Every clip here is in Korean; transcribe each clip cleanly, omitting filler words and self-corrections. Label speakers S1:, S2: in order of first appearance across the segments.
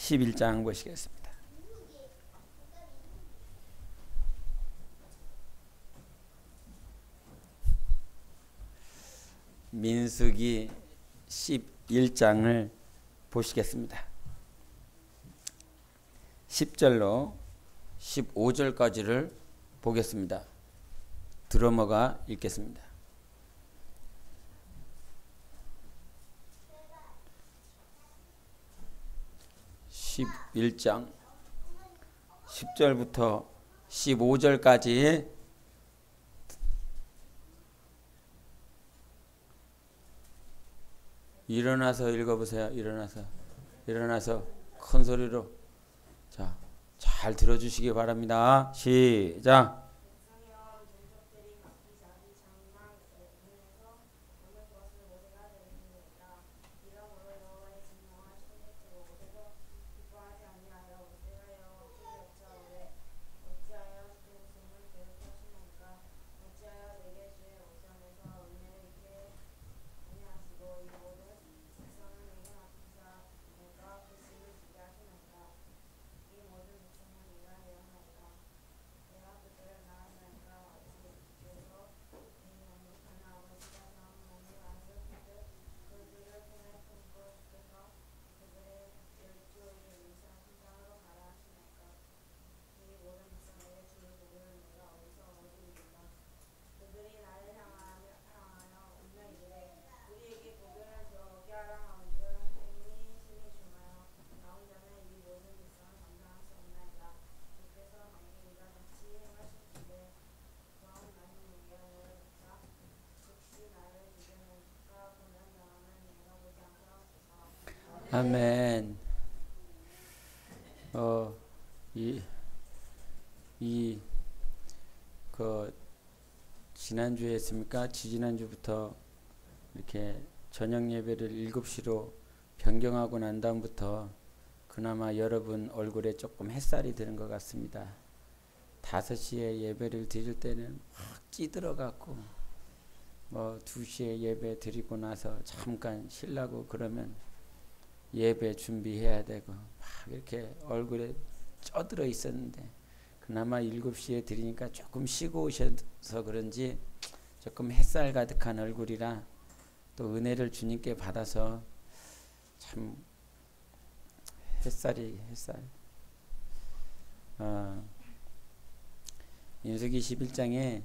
S1: 11장 보시겠습니다. 민수기 11장을 보시겠습니다. 10절로 15절까지를 보겠습니다. 드러머가 읽겠습니다. 11장 10절부터 15절까지 일어나서 읽어보세요. 일어나서 큰 소리로 자, 잘 들어주시기 바랍니다. 시작. 아멘. 지난주에 했습니까? 지지난주부터 이렇게 저녁 예배를 7시로 변경하고 난 다음부터 그나마 여러분 얼굴에 조금 햇살이 드는 것 같습니다. 5시에 예배를 드릴 때는 확 찌들어갖고 2시에 예배 드리고 나서 잠깐 쉬려고 그러면 예배 준비해야 되고 막 이렇게 얼굴에 쪄들어 있었는데 그나마 7시에 드리니까 조금 쉬고 오셔서 그런지 조금 햇살 가득한 얼굴이라 또 은혜를 주님께 받아서 참 햇살. 민수기 11장에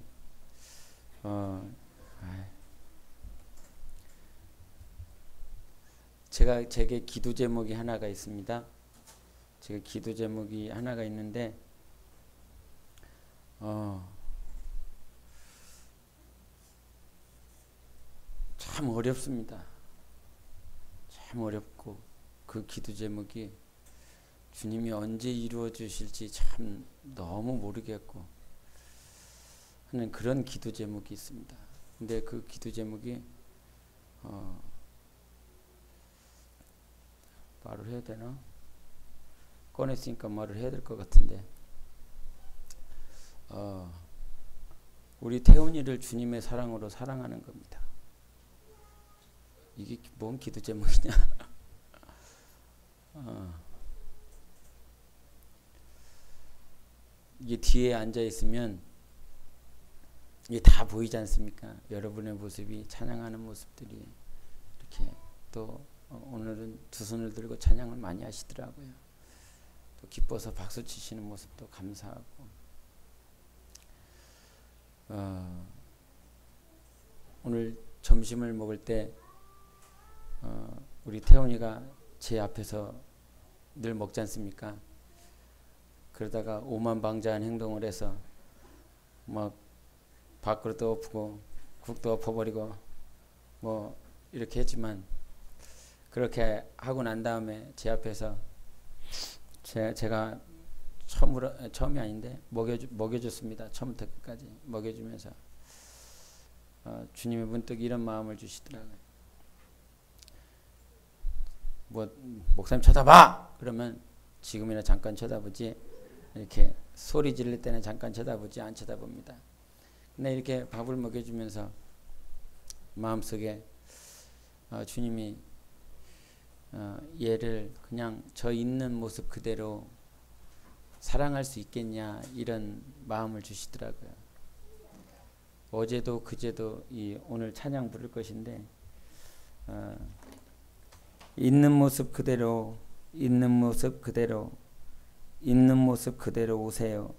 S1: 제게 기도 제목이 하나가 있습니다. 제가 기도 제목이 하나가 있는데 참 어렵습니다. 참 어렵고 그 기도 제목이 주님이 언제 이루어 주실지 참 너무 모르겠고 하는 그런 기도 제목이 있습니다. 근데 그 기도 제목이 말을 해야 되나? 꺼냈으니까 말을 해야 될 것 같은데 우리 태훈이를 주님의 사랑으로 사랑하는 겁니다. 이게 뭔 기도 제목이냐? 이게 뒤에 앉아 있으면 이게 다 보이지 않습니까? 여러분의 모습이 찬양하는 모습들이 이렇게 또 오늘은 두 손을 들고 찬양을 많이 하시더라고요. 또 기뻐서 박수 치시는 모습도 감사하고 오늘 점심을 먹을 때 우리 태훈이가 제 앞에서 늘 먹지 않습니까? 그러다가 오만방자한 행동을 해서 막 밥그릇도 엎고 국도 엎어버리고 이렇게 했지만 그렇게 하고 난 다음에 제 앞에서 제가 처음이 아닌데 먹여줬습니다. 처음부터 끝까지 먹여주면서 주님이 문득 이런 마음을 주시더라고요. 목사님 쳐다봐! 그러면 지금이나 잠깐 쳐다보지 이렇게 소리 지를 때는 잠깐 쳐다보지 안 쳐다봅니다. 근데 이렇게 밥을 먹여주면서 마음속에 주님이 얘를 그냥 저 있는 모습 그대로 사랑할 수 있겠냐 이런 마음을 주시더라고요. 어제도 그제도 오늘 찬양 부를 것인데 있는 모습 그대로 있는 모습 그대로 있는 모습 그대로 오세요.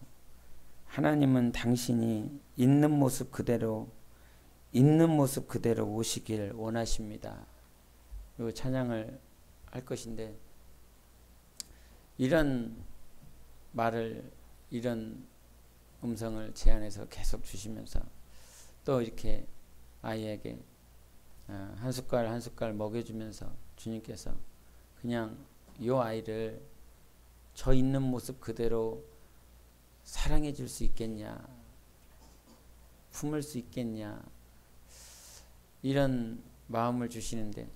S1: 하나님은 당신이 있는 모습 그대로 있는 모습 그대로 오시길 원하십니다. 이 찬양을 할 것인데 이런 말을 이런 음성을 제 안에서 계속 주시면서 또 이렇게 아이에게 한 숟갈 한 숟갈 먹여주면서 주님께서 그냥 이 아이를 저 있는 모습 그대로 사랑해 줄 수 있겠냐, 품을 수 있겠냐 이런 마음을 주시는데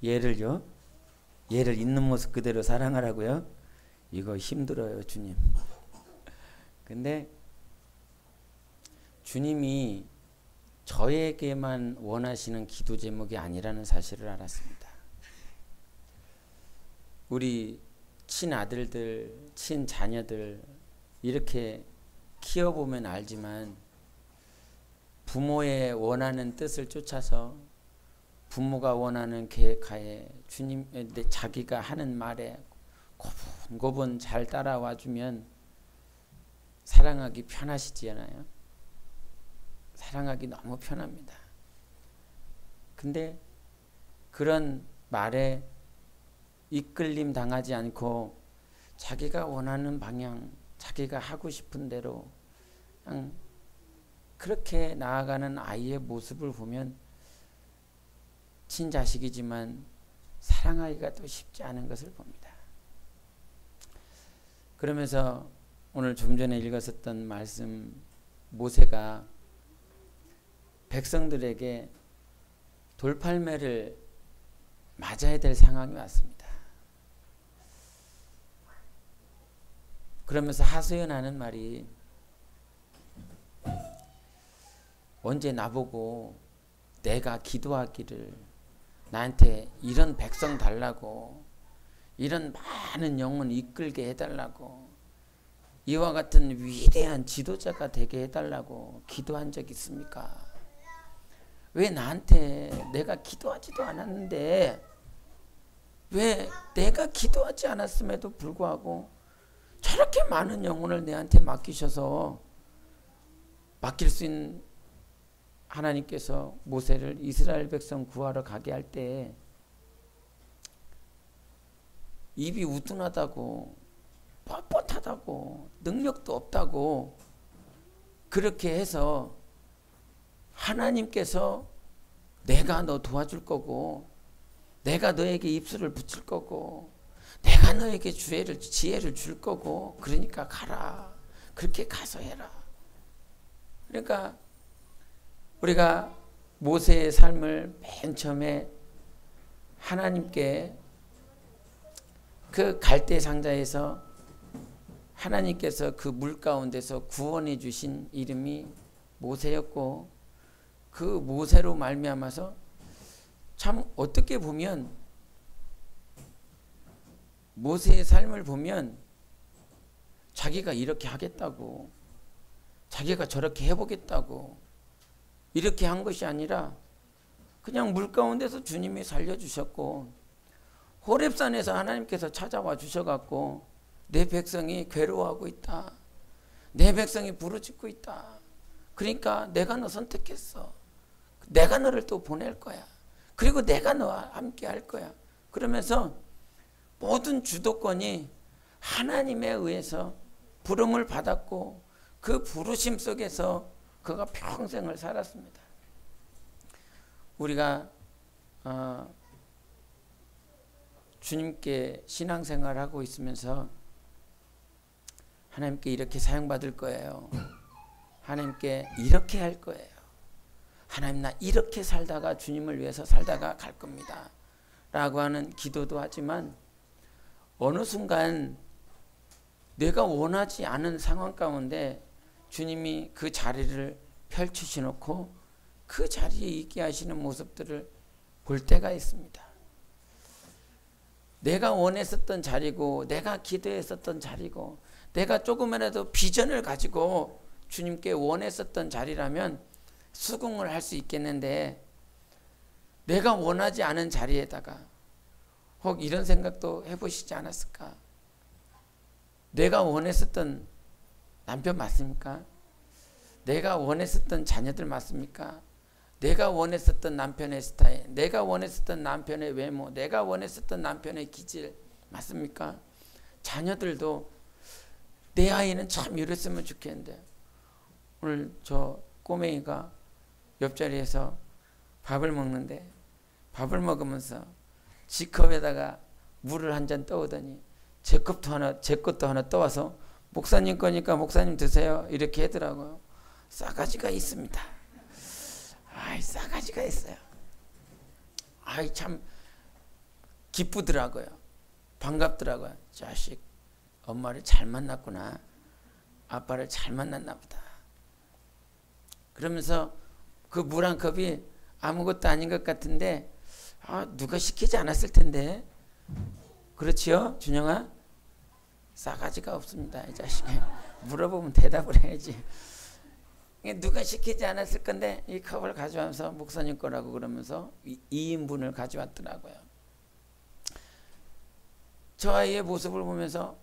S1: 얘를 있는 모습 그대로 사랑하라고요? 이거 힘들어요, 주님. 근데 주님이 저에게만 원하시는 기도 제목이 아니라는 사실을 알았습니다. 우리 친아들들, 친자녀들 이렇게 키워보면 알지만 부모의 원하는 뜻을 쫓아서 부모가 원하는 계획하에 주님 자기가 하는 말에 고분고분 잘 따라와주면 사랑하기 편하시지 않아요? 사랑하기 너무 편합니다. 근데 그런 말에 이끌림 당하지 않고 자기가 원하는 방향, 자기가 하고 싶은 대로 그냥 그렇게 나아가는 아이의 모습을 보면 친자식이지만 사랑하기가 또 쉽지 않은 것을 봅니다. 그러면서 오늘 좀 전에 읽었었던 말씀, 모세가 백성들에게 돌팔매를 맞아야 될 상황이 왔습니다. 그러면서 하소연하는 말이 언제 나보고 내가 기도하기를 나한테 이런 백성 달라고 이런 많은 영혼 이끌게 해달라고 이와 같은 위대한 지도자가 되게 해달라고 기도한 적 있습니까? 왜 나한테 내가 기도하지도 않았는데 왜 내가 기도하지 않았음에도 불구하고 저렇게 많은 영혼을 내한테 맡기셔서 맡길 수 있는 하나님께서 모세를 이스라엘 백성 구하러 가게 할 때 입이 우둔하다고 뻣뻣하다고 능력도 없다고 그렇게 해서 하나님께서 내가 너 도와줄 거고 내가 너에게 입술을 붙일 거고 내가 너에게 지혜를 줄 거고 그러니까 가라. 그렇게 가서 해라. 그러니까 우리가 모세의 삶을 맨 처음에 하나님께 그 갈대 상자에서 하나님께서 그 물 가운데서 구원해 주신 이름이 모세였고 그 모세로 말미암아서 참 어떻게 보면 모세의 삶을 보면 자기가 이렇게 하겠다고 자기가 저렇게 해보겠다고 이렇게 한 것이 아니라 그냥 물 가운데서 주님이 살려주셨고 호렙산에서 하나님께서 찾아와 주셔갖고 내 백성이 괴로워하고 있다. 내 백성이 부르짖고 있다. 그러니까 내가 너 선택했어. 내가 너를 또 보낼 거야. 그리고 내가 너와 함께 할 거야. 그러면서 모든 주도권이 하나님에 의해서 부름을 받았고 그 부르심 속에서 그가 평생을 살았습니다. 우리가 주님께 신앙생활하고 있으면서 하나님께 이렇게 사용받을 거예요. 하나님께 이렇게 할 거예요. 하나님 나 이렇게 살다가 주님을 위해서 살다가 갈 겁니다. 라고 하는 기도도 하지만 어느 순간 내가 원하지 않은 상황 가운데 주님이 그 자리를 펼치셔놓고 그 자리에 있게 하시는 모습들을 볼 때가 있습니다. 내가 원했었던 자리고 내가 기도했었던 자리고 내가 조금이라도 비전을 가지고 주님께 원했었던 자리라면 수긍을 할 수 있겠는데 내가 원하지 않은 자리에다가 혹 이런 생각도 해보시지 않았을까? 내가 원했었던 남편 맞습니까? 내가 원했었던 자녀들 맞습니까? 내가 원했었던 남편의 스타일, 내가 원했었던 남편의 외모, 내가 원했었던 남편의 기질 맞습니까? 자녀들도 내 아이는 참 이랬으면 좋겠는데 오늘 저 꼬맹이가 옆자리에서 밥을 먹는데 밥을 먹으면서 지 컵에다가 물을 한 잔 떠오더니 제 것도 하나 떠와서 목사님 거니까 목사님 드세요 이렇게 하더라고요. 싸가지가 있습니다. 아이 싸가지가 있어요. 아이 참 기쁘더라고요. 반갑더라고요. 자식 엄마를 잘 만났구나. 아빠를 잘 만났나 보다. 그러면서 그 물 한 컵이 아무것도 아닌 것 같은데 누가 시키지 않았을 텐데. 그렇지요 준영아? 싸가지가 없습니다. 이 자식. 물어보면 대답을 해야지. 누가 시키지 않았을 건데 이 컵을 가져와서 목사님 거라고 그러면서 2인분을 가져왔더라고요. 저 아이의 모습을 보면서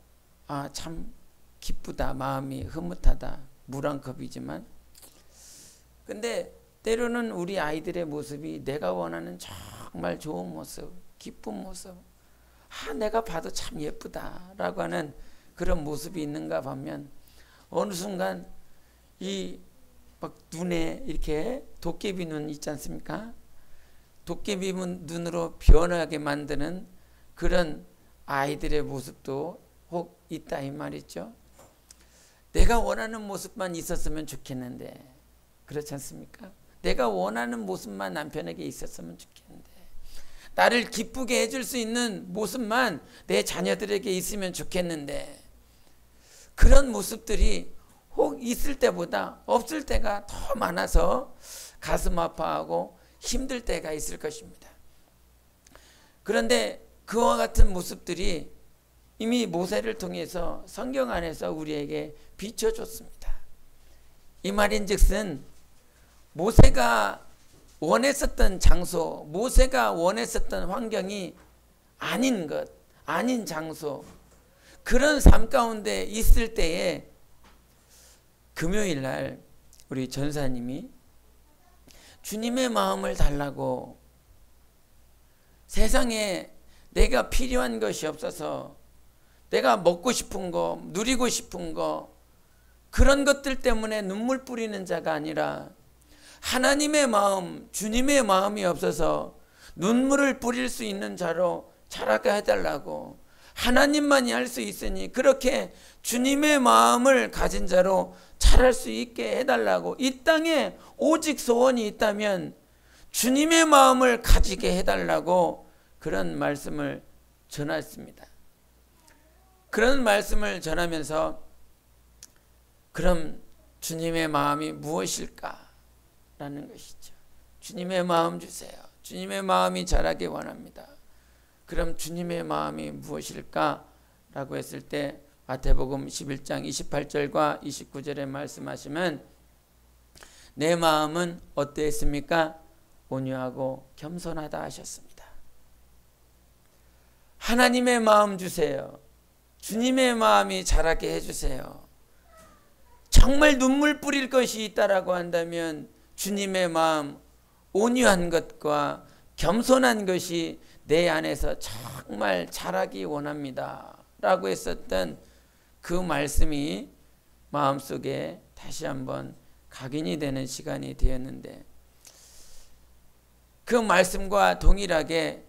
S1: 참 기쁘다. 마음이 흐뭇하다. 물 한 컵이지만 근데 때로는 우리 아이들의 모습이 내가 원하는 정말 좋은 모습, 기쁜 모습, 내가 봐도 참 예쁘다라고 하는 그런 모습이 있는가 보면 어느 순간 이 막 눈에 이렇게 도깨비 눈 있지 않습니까? 도깨비 눈으로 변하게 만드는 그런 아이들의 모습도 혹 있다 이 말이죠. 내가 원하는 모습만 있었으면 좋겠는데 그렇지 않습니까? 내가 원하는 모습만 남편에게 있었으면 좋겠는데 나를 기쁘게 해줄 수 있는 모습만 내 자녀들에게 있으면 좋겠는데 그런 모습들이 혹 있을 때보다 없을 때가 더 많아서 가슴 아파하고 힘들 때가 있을 것입니다. 그런데 그와 같은 모습들이 이미 모세를 통해서 성경 안에서 우리에게 비춰줬습니다. 이 말인즉슨 모세가 원했었던 장소, 모세가 원했었던 환경이 아닌 것, 아닌 장소, 그런 삶 가운데 있을 때에 금요일 날 우리 전사님이 주님의 마음을 달라고 세상에 내가 필요한 것이 없어서 내가 먹고 싶은 거, 누리고 싶은 거 그런 것들 때문에 눈물 뿌리는 자가 아니라 하나님의 마음, 주님의 마음이 없어서 눈물을 뿌릴 수 있는 자로 자라게 해달라고 하나님만이 할 수 있으니 그렇게 주님의 마음을 가진 자로 자랄 수 있게 해달라고 이 땅에 오직 소원이 있다면 주님의 마음을 가지게 해달라고 그런 말씀을 전했습니다. 그런 말씀을 전하면서 그럼 주님의 마음이 무엇일까? 라는 것이죠. 주님의 마음 주세요. 주님의 마음이 자라기 원합니다. 그럼 주님의 마음이 무엇일까? 라고 했을 때 마태복음 11장 28절과 29절에 말씀하시면 내 마음은 어떠했습니까? 온유하고 겸손하다 하셨습니다. 하나님의 마음 주세요. 주님의 마음이 자라게 해주세요. 정말 눈물 뿌릴 것이 있다라고 한다면 주님의 마음, 온유한 것과 겸손한 것이 내 안에서 정말 자라기 원합니다. 라고 했었던 그 말씀이 마음속에 다시 한번 각인이 되는 시간이 되었는데 그 말씀과 동일하게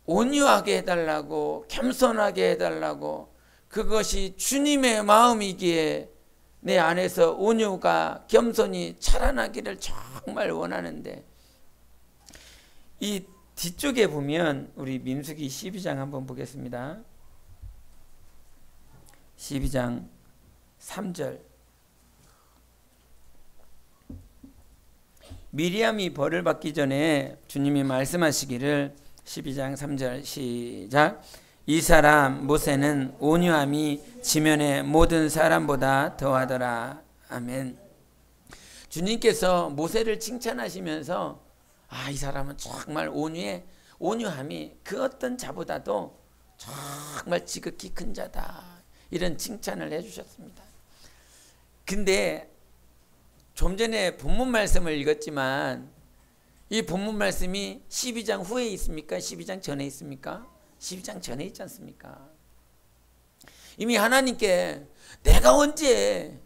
S1: 온유하게 해달라고 겸손하게 해달라고 그것이 주님의 마음이기에 내 안에서 온유가 겸손이 자라나기를 정말 원하는데 이 뒤쪽에 보면 우리 민수기 12장 한번 보겠습니다. 12장 3절 미리암이 벌을 받기 전에 주님이 말씀하시기를 12장 3절 시작. 이 사람 모세는 온유함이 지면의 모든 사람보다 더하더라. 아멘. 주님께서 모세를 칭찬하시면서 이 사람은 정말 온유함이 그 어떤 자보다도 정말 지극히 큰 자다. 이런 칭찬을 해주셨습니다. 근데 좀 전에 본문 말씀을 읽었지만 이 본문 말씀이 12장 후에 있습니까? 12장 전에 있습니까? 12장 전에 있지 않습니까? 이미 하나님께 내가 언제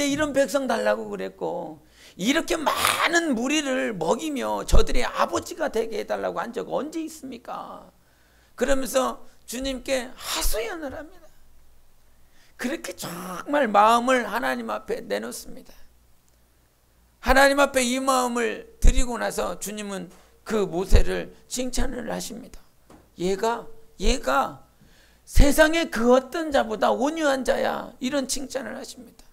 S1: 이런 백성 달라고 그랬고 이렇게 많은 무리를 먹이며 저들의 아버지가 되게 해달라고 한 적 언제 있습니까? 그러면서 주님께 하소연을 합니다. 그렇게 정말 마음을 하나님 앞에 내놓습니다. 하나님 앞에 이 마음을 드리고 나서 주님은 그 모세를 칭찬을 하십니다. 얘가 세상의 그 어떤 자보다 온유한 자야. 이런 칭찬을 하십니다.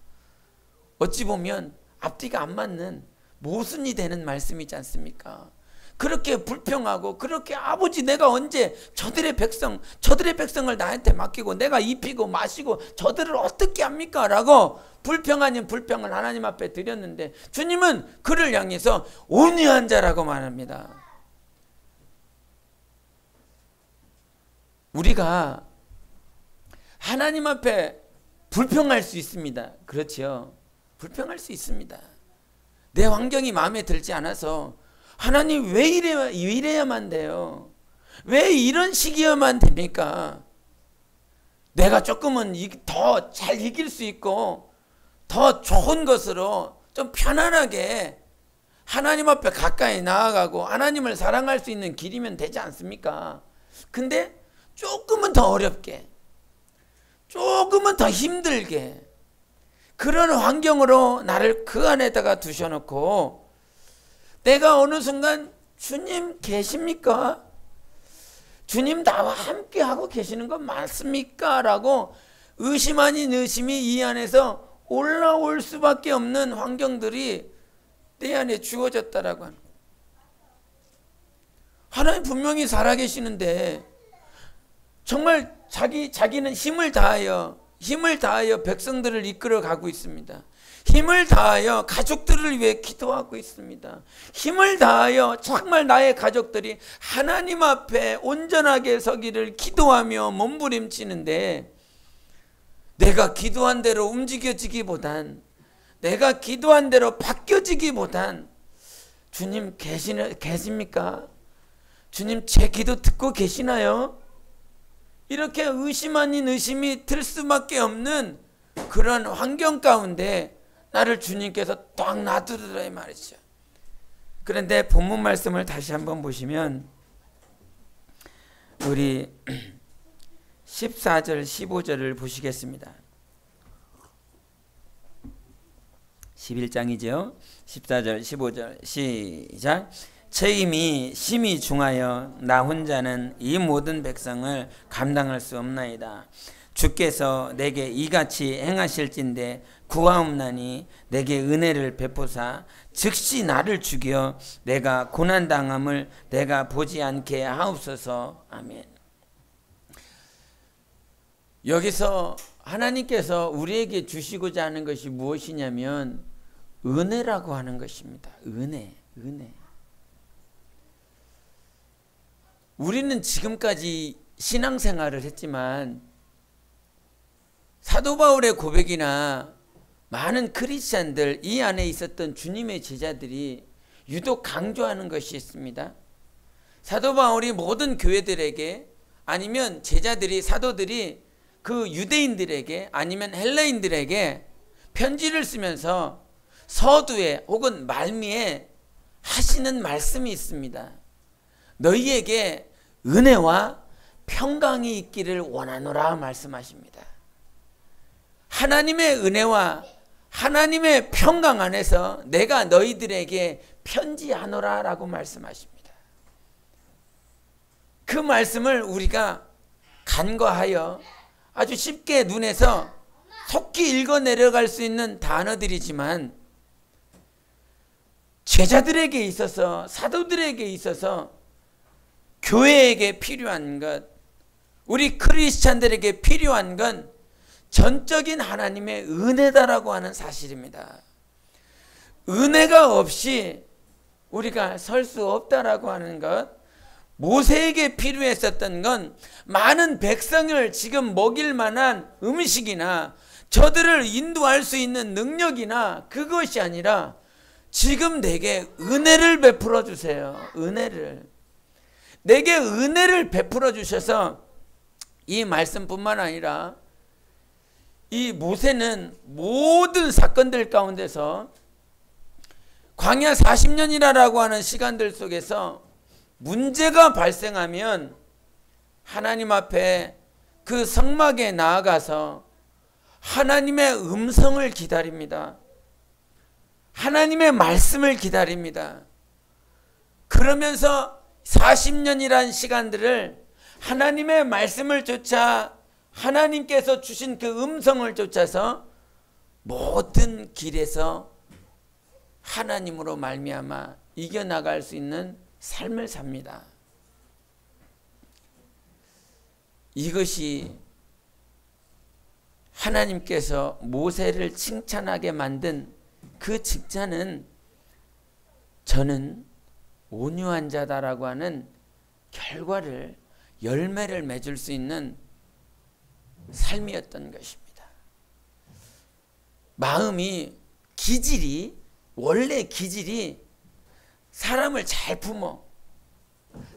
S1: 어찌 보면 앞뒤가 안 맞는 모순이 되는 말씀이지 않습니까? 그렇게 불평하고 그렇게 아버지 내가 언제 저들의 백성을 나한테 맡기고 내가 입히고 마시고 저들을 어떻게 합니까? 라고 불평 아닌 불평을 하나님 앞에 드렸는데 주님은 그를 향해서 온유한 자라고 말합니다. 우리가 하나님 앞에 불평할 수 있습니다. 그렇죠? 불평할 수 있습니다. 내 환경이 마음에 들지 않아서 하나님 왜 이래야만 돼요? 왜 이런 식이어야만 됩니까? 내가 조금은 더 잘 이길 수 있고 더 좋은 것으로 좀 편안하게 하나님 앞에 가까이 나아가고 하나님을 사랑할 수 있는 길이면 되지 않습니까? 근데 조금은 더 어렵게, 조금은 더 힘들게 그런 환경으로 나를 그 안에다가 두셔놓고 내가 어느 순간 주님 계십니까? 주님 나와 함께 하고 계시는 건 맞습니까? 라고 의심 아닌 의심이 이 안에서 올라올 수밖에 없는 환경들이 내 안에 주어졌다라고 하는 거예요. 하나님 분명히 살아계시는데 정말 자기는 힘을 다하여 백성들을 이끌어 가고 있습니다. 힘을 다하여 가족들을 위해 기도하고 있습니다. 힘을 다하여 정말 나의 가족들이 하나님 앞에 온전하게 서기를 기도하며 몸부림치는데 내가 기도한 대로 움직여지기보단 내가 기도한 대로 바뀌어지기보단 주님 계십니까? 주님 제 기도 듣고 계시나요? 이렇게 의심 아닌 의심이 들 수밖에 없는 그런 환경 가운데 나를 주님께서 딱 놔두더라 이 말이죠. 그런데 본문 말씀을 다시 한번 보시면 우리 14절 15절을 보시겠습니다. 11장이죠. 14절 15절 시작. 책임이 심히 중하여 나 혼자는 이 모든 백성을 감당할 수 없나이다. 주께서 내게 이같이 행하실진대 구하옵나니 내게 은혜를 베푸사 즉시 나를 죽여 내가 고난당함을 내가 보지 않게 하옵소서. 아멘. 여기서 하나님께서 우리에게 주시고자 하는 것이 무엇이냐면 은혜라고 하는 것입니다. 은혜. 우리는 지금까지 신앙생활을 했지만 사도 바울의 고백이나 많은 크리스찬들 이 안에 있었던 주님의 제자들이 유독 강조하는 것이 있습니다. 사도 바울이 모든 교회들에게 아니면 제자들이 사도들이 그 유대인들에게 아니면 헬레인들에게 편지를 쓰면서 서두에 혹은 말미에 하시는 말씀이 있습니다. 너희에게 은혜와 평강이 있기를 원하노라 말씀하십니다. 하나님의 은혜와 하나님의 평강 안에서 내가 너희들에게 편지하노라 라고 말씀하십니다. 그 말씀을 우리가 간과하여 아주 쉽게 눈에서 속히 읽어 내려갈 수 있는 단어들이지만 제자들에게 있어서, 사도들에게 있어서, 교회에게 필요한 것, 우리 크리스찬들에게 필요한 건 전적인 하나님의 은혜다라고 하는 사실입니다. 은혜가 없이 우리가 설 수 없다라고 하는 것, 모세에게 필요했었던 건 많은 백성을 지금 먹일 만한 음식이나 저들을 인도할 수 있는 능력이나 그것이 아니라 지금 내게 은혜를 베풀어 주세요. 은혜를. 내게 은혜를 베풀어 주셔서 이 말씀뿐만 아니라 이 모세는 모든 사건들 가운데서 광야 40년이라고 하는 시간들 속에서 문제가 발생하면 하나님 앞에 그 성막에 나아가서 하나님의 음성을 기다립니다. 하나님의 말씀을 기다립니다. 그러면서 40년이란 시간들을 하나님의 말씀을 쫓아 하나님께서 주신 그 음성을 쫓아서 모든 길에서 하나님으로 말미암아 이겨나갈 수 있는 삶을 삽니다. 이것이 하나님께서 모세를 칭찬하게 만든 그 칭찬은 저는 온유한 자다라고 하는 결과를, 열매를 맺을 수 있는 삶이었던 것입니다. 마음이, 기질이, 원래 기질이 사람을 잘 품어.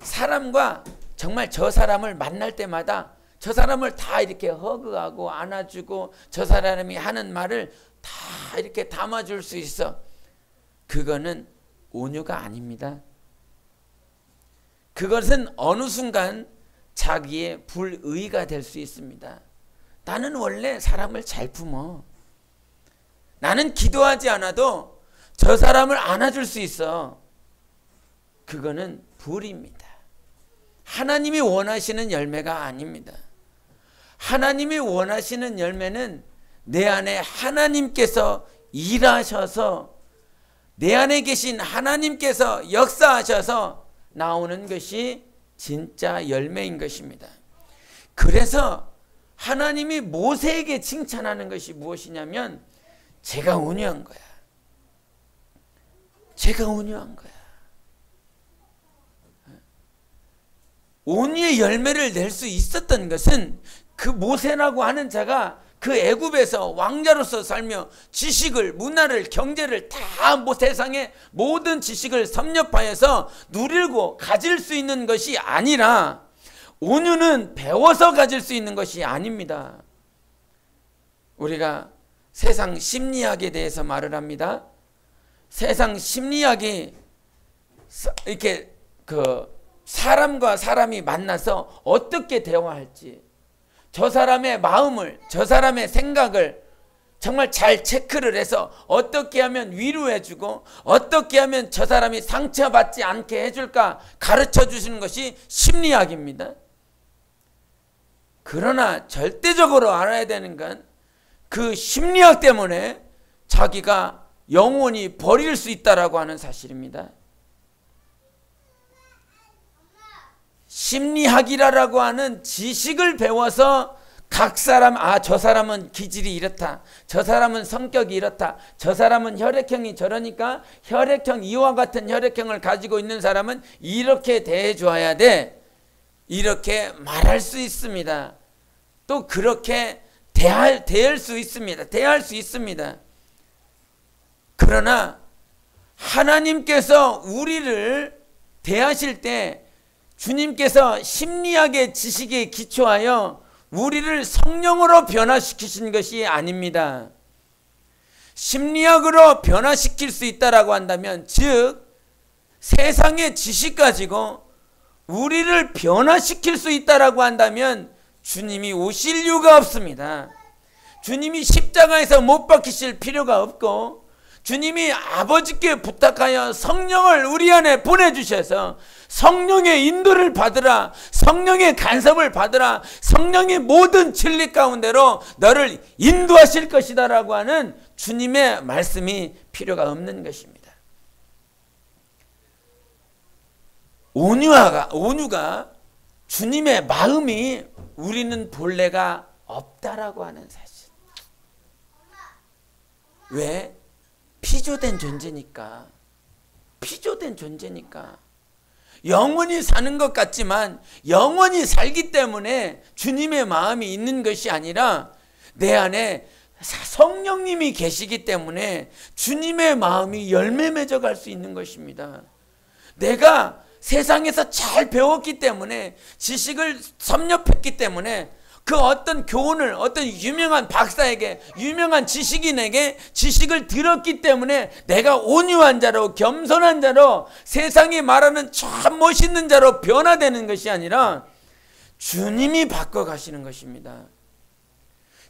S1: 사람과 정말 저 사람을 만날 때마다 저 사람을 다 이렇게 허그하고 안아주고 저 사람이 하는 말을 다 이렇게 담아줄 수 있어. 그거는 온유가 아닙니다. 그것은 어느 순간 자기의 불의가 될 수 있습니다. 나는 원래 사람을 잘 품어. 나는 기도하지 않아도 저 사람을 안아줄 수 있어. 그거는 불의입니다. 하나님이 원하시는 열매가 아닙니다. 하나님이 원하시는 열매는 내 안에 하나님께서 일하셔서, 내 안에 계신 하나님께서 역사하셔서 나오는 것이 진짜 열매인 것입니다. 그래서 하나님이 모세에게 칭찬하는 것이 무엇이냐면, 제가 온유한 거야. 제가 온유한 거야. 온유의 열매를 낼 수 있었던 것은 그 모세라고 하는 자가 그 애굽에서 왕자로서 살며 지식을, 문화를, 경제를 다 세상의 모든 지식을 섭렵하여서 누리고 가질 수 있는 것이 아니라, 온유는 배워서 가질 수 있는 것이 아닙니다. 우리가 세상 심리학에 대해서 말을 합니다. 세상 심리학이 이렇게 사람과 사람이 만나서 어떻게 대화할지, 저 사람의 마음을, 저 사람의 생각을 정말 잘 체크를 해서 어떻게 하면 위로해주고 어떻게 하면 저 사람이 상처받지 않게 해줄까 가르쳐 주시는 것이 심리학입니다. 그러나 절대적으로 알아야 되는 건 그 심리학 때문에 자기가 영원히 버릴 수 있다라고 하는 사실입니다. 심리학이라고 하는 지식을 배워서 각 사람, 저 사람은 기질이 이렇다, 저 사람은 성격이 이렇다, 저 사람은 혈액형이 저러니까 혈액형, 이와 같은 혈액형을 가지고 있는 사람은 이렇게 대해줘야 돼, 이렇게 말할 수 있습니다. 또 그렇게 대할 수 있습니다. 대할 수 있습니다. 그러나 하나님께서 우리를 대하실 때 주님께서 심리학의 지식에 기초하여 우리를 성령으로 변화시키신 것이 아닙니다. 심리학으로 변화시킬 수 있다라고 한다면, 즉 세상의 지식 가지고 우리를 변화시킬 수 있다라고 한다면 주님이 오실 이유가 없습니다. 주님이 십자가에서 못 박히실 필요가 없고, 주님이 아버지께 부탁하여 성령을 우리 안에 보내주셔서 성령의 인도를 받으라, 성령의 간섭을 받으라, 성령의 모든 진리 가운데로 너를 인도하실 것이다 라고 하는 주님의 말씀이 필요가 없는 것입니다. 온유가 주님의 마음이 우리는 본래가 없다라고 하는 사실. 왜? 피조된 존재니까. 피조된 존재니까. 영원히 사는 것 같지만 영원히 살기 때문에 주님의 마음이 있는 것이 아니라 내 안에 성령님이 계시기 때문에 주님의 마음이 열매 맺어갈 수 있는 것입니다. 내가 세상에서 잘 배웠기 때문에 지식을 섭렵했기 때문에 그 어떤 교훈을 어떤 유명한 박사에게 유명한 지식인에게 지식을 들었기 때문에 내가 온유한 자로 겸손한 자로 세상이 말하는 참 멋있는 자로 변화되는 것이 아니라 주님이 바꿔가시는 것입니다.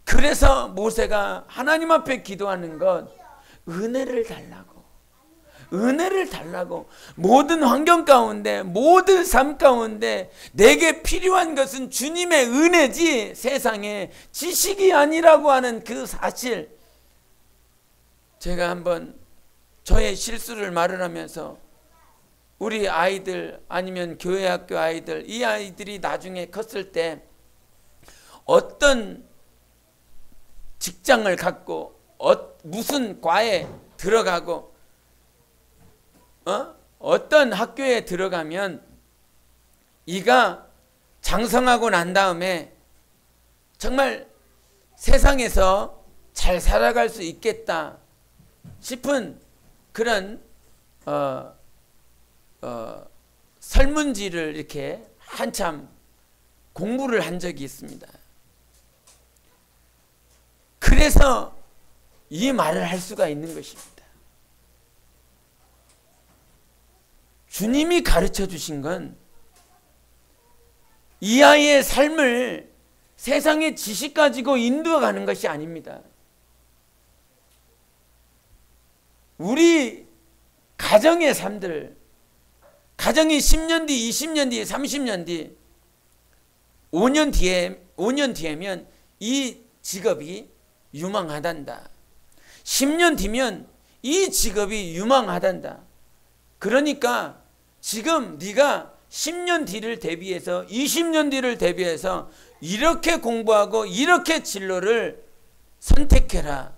S1: 그래서 모세가 하나님 앞에 기도하는 것, 은혜를 달라고. 은혜를 달라고. 모든 환경 가운데 모든 삶 가운데 내게 필요한 것은 주님의 은혜지 세상의 지식이 아니라고 하는 그 사실. 제가 한번 저의 실수를 말을 하면서 우리 아이들 아니면 교회 학교 아이들, 이 아이들이 나중에 컸을 때 어떤 직장을 갖고 무슨 과에 들어가고 어떤 학교에 들어가면 이가 장성하고 난 다음에 정말 세상에서 잘 살아갈 수 있겠다 싶은 그런 설문지를 이렇게 한참 공부를 한 적이 있습니다. 그래서 이 말을 할 수가 있는 것입니다. 주님이 가르쳐 주신 건 이 아이의 삶을 세상의 지식 가지고 인도해가는 것이 아닙니다. 우리 가정의 삶들, 가정이 10년 뒤, 20년 뒤, 30년 뒤, 5년 뒤에면 이 직업이 유망하단다. 10년 뒤면 이 직업이 유망하단다. 그러니까 지금 네가 10년 뒤를 대비해서 20년 뒤를 대비해서 이렇게 공부하고 이렇게 진로를 선택해라.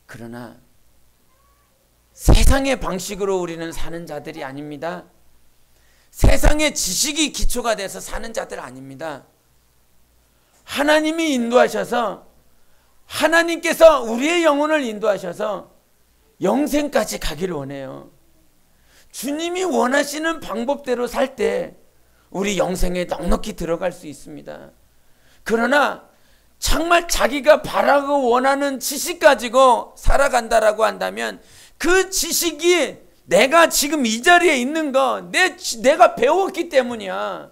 S1: 그러나 세상의 방식으로 우리는 사는 자들이 아닙니다. 세상의 지식이 기초가 돼서 사는 자들 아닙니다. 하나님이 인도하셔서 하나님께서 우리의 영혼을 인도하셔서 영생까지 가기를 원해요. 주님이 원하시는 방법대로 살 때 우리 영생에 넉넉히 들어갈 수 있습니다. 그러나 정말 자기가 바라고 원하는 지식 가지고 살아간다라고 한다면 그 지식이 내가 지금 이 자리에 있는 거 내가 배웠기 때문이야.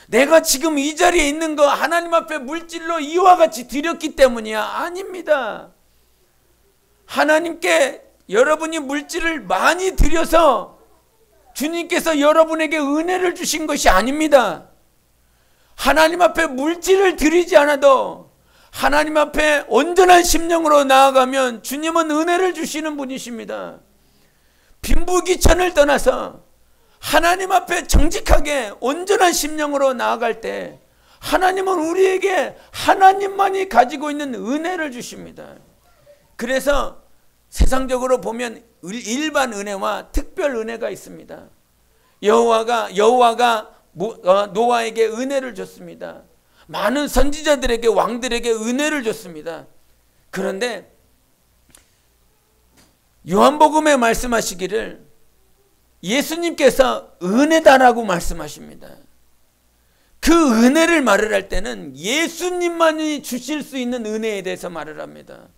S1: 내가 지금 이 자리에 있는 거 하나님 앞에 물질로 이와 같이 드렸기 때문이야. 아닙니다. 하나님께 여러분이 물질을 많이 드려서 주님께서 여러분에게 은혜를 주신 것이 아닙니다. 하나님 앞에 물질을 드리지 않아도 하나님 앞에 온전한 심령으로 나아가면 주님은 은혜를 주시는 분이십니다. 빈부귀천을 떠나서 하나님 앞에 정직하게 온전한 심령으로 나아갈 때 하나님은 우리에게 하나님만이 가지고 있는 은혜를 주십니다. 그래서 세상적으로 보면 일반 은혜와 특별 은혜가 있습니다. 여호와가 노아에게 은혜를 줬습니다. 많은 선지자들에게 왕들에게 은혜를 줬습니다. 그런데 요한복음에 말씀하시기를 예수님께서 은혜다라고 말씀하십니다. 그 은혜를 말을 할 때는 예수님만이 주실 수 있는 은혜에 대해서 말을 합니다.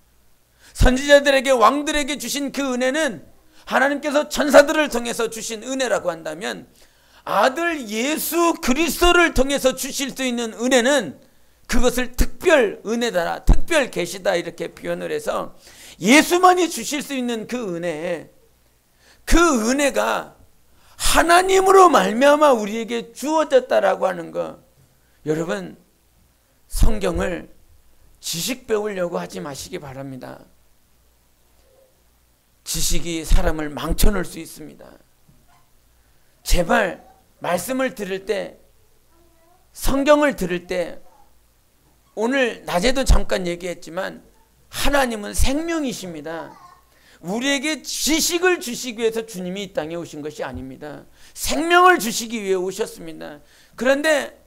S1: 선지자들에게 왕들에게 주신 그 은혜는 하나님께서 천사들을 통해서 주신 은혜라고 한다면 아들 예수 그리스도를 통해서 주실 수 있는 은혜는 그것을 특별 은혜다, 특별 계시다 이렇게 표현을 해서 예수만이 주실 수 있는 그 은혜, 그 은혜가 하나님으로 말미암아 우리에게 주어졌다라고 하는 것. 여러분, 성경을 지식 배우려고 하지 마시기 바랍니다. 지식이 사람을 망쳐놓을 수 있습니다. 제발 말씀을 들을 때, 성경을 들을 때, 오늘 낮에도 잠깐 얘기했지만 하나님은 생명이십니다. 우리에게 지식을 주시기 위해서 주님이 이 땅에 오신 것이 아닙니다. 생명을 주시기 위해 오셨습니다. 그런데